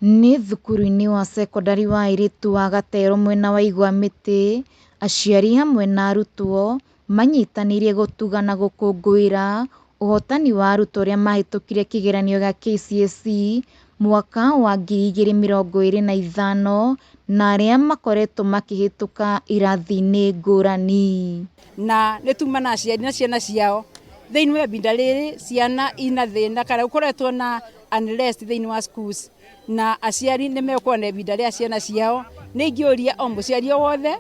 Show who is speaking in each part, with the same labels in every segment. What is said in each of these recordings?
Speaker 1: Nĩ thukuru-inĩ wa secondary wa airĩtu wa Gatero mwena wa Igwamĩtĩ, aciari hamwe na arutwo manyitanĩire gũtuga na gũkũngũĩra ũhotani wa arutwo arĩa mahĩtũkire kĩgeranio gĩa KCSE mwaka wa 2025 na arĩa makoretwo makĩhĩtũka irathi-inĩ ngũrani.
Speaker 2: Na nĩ tuma na aciari na ciana ciao thĩinĩ wa ihinda rĩrĩ ciana ina thĩna kana gũkoretwo na unrest thĩinĩ wa schools, na aciari nĩ mekuona ihinda rĩa ciana ciao. Nĩ ingĩũria o mũciari o wothe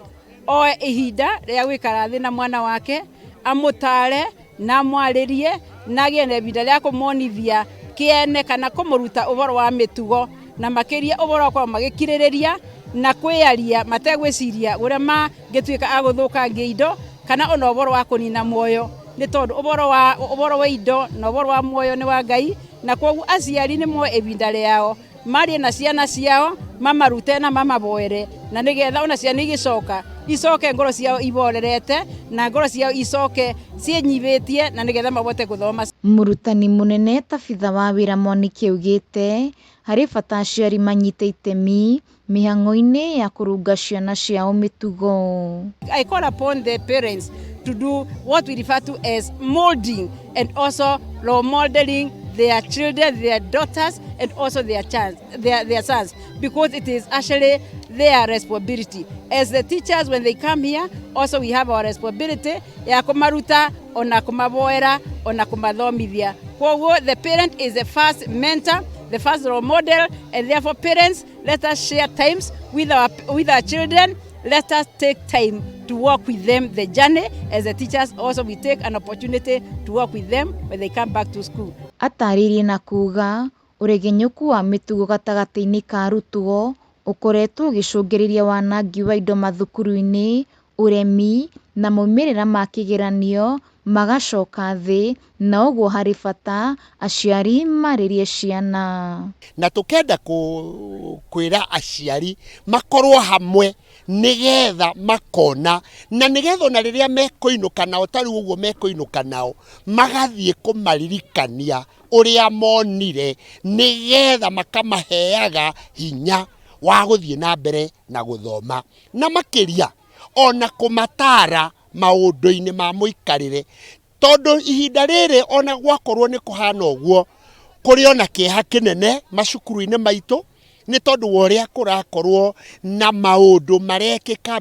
Speaker 2: oe ihinda rĩa gũikara thĩ na mwana wake, amũtare na amwarĩrie na agĩe na ihinda rĩa kũmonithia kĩene kana kũmũruta ũhoro wa mĩtugo, na makĩria ũhoro wa gũkorwo magĩkirĩrĩria na kwĩyaria mategwĩciria ũrĩa mangĩtuĩka a gũthũkangia indo kana ona ũhoro wa kũnina muoyo, nĩ tondũ ũhoro wa indo na ũhoro wa muoyo nĩ wa Ngai, na kwoguo aciari nĩ moe ihinda rĩao marie na ciana ciao, mamarute na mamaboere, na nĩgetha ona ciana igĩcoka icoke ngoro ciao iborerete na ngoro ciao icoke ciĩnyivĩtie na nĩgetha mabote gũthoma.
Speaker 1: Mũrutani mũnene Tabitha wa wĩra Mwaniki augĩte harĩ bata aciari manyite itemi mĩhang'o-inĩ ya kũrũnga ciana ciao mĩtugo.
Speaker 2: I call upon the parents to do what we refer to as molding and also role modeling their children, their daughters, and also their sons, because it is actually their responsibility. As the teachers, when they come here, also we have our responsibility ya kumaruta, ona kumaboera, ona kumathomithia. The parent is the first mentor, the first role model, and therefore parents, let us share times with our children. Let us take time to walk with them the journey. As the teachers also we take an opportunity to walk with them when they come back to school.
Speaker 1: Atarĩrie na kuga ũregenyũku wa mĩtugo gatagatĩ-inĩ ka arutwo ũkoretwo ũgĩcũngĩrĩria wanangi wa indo mathukuru-inĩ, ũremi na moimĩrĩra ma kĩgeranio magacoka thĩ, na ũguo harĩ bata aciari marĩrie ciana.
Speaker 3: Na tũkenda kwĩra aciari makorwo hamwe nĩgetha makona, na nĩgetha ona rĩrĩa mekũinũka nao, tarĩ ũguo mekũinũka nao magathiĩ kũmaririkania ũrĩa monire, nĩgetha makamaheaga hinya wa gũthiĩ na mbere na gũthoma, na makĩria ona kũmatara maũndũ-inĩ ma mũikarĩre, tondũ ihinda rĩrĩ ona gwakorwo nĩ kũhana ũguo kũrĩ ona kĩeha kĩnene macukuru-inĩ maitũ, nĩ tondũ wa ũrĩa kũrakorwo na maũndũ marekĩka,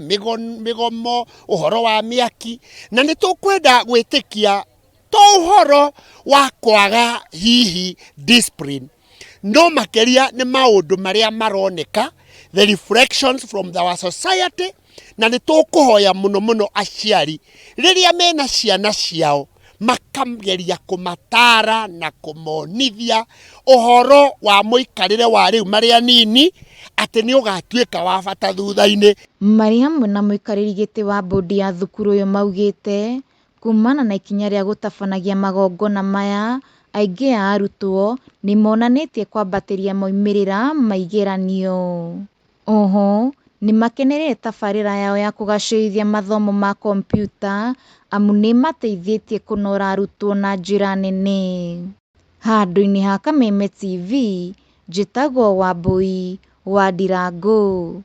Speaker 3: mĩgomo, ũhoro wa mĩaki, na nĩ tũkwenda gwĩtĩkia to ũhoro wa kwaga hihi discipline, no makĩria nĩ maũndũ marĩa maroneka, the reflections from our society, na nĩ tũkũhoya mũno mũno aciari rĩrĩa mena ciana ciao makageria kũmatara na kũmonithia ũhoro wa mũikarĩre wa rĩu marĩ anini, atĩ nĩ ũgatuĩka wa bata thutha-inĩ.
Speaker 1: Marĩ hamwe na mũikarĩri gĩtĩ wa bodi ya thukuru ũyũ maugĩte kumana na ikinya rĩa gũtabanagia magongona maya, aingĩ a arutwo nĩ monanĩtie kwambatĩria moimĩrĩra ma igeranio. Oho nĩ makenereire tabarĩra yao ya kũgacĩrithia mathomo ma kompyuta, amu nĩ mateithĩtie kũnora arutwo na njĩra nene. Handũ-inĩ ha Kameme TV, njĩtagwo Wambui wa Ndirangũ.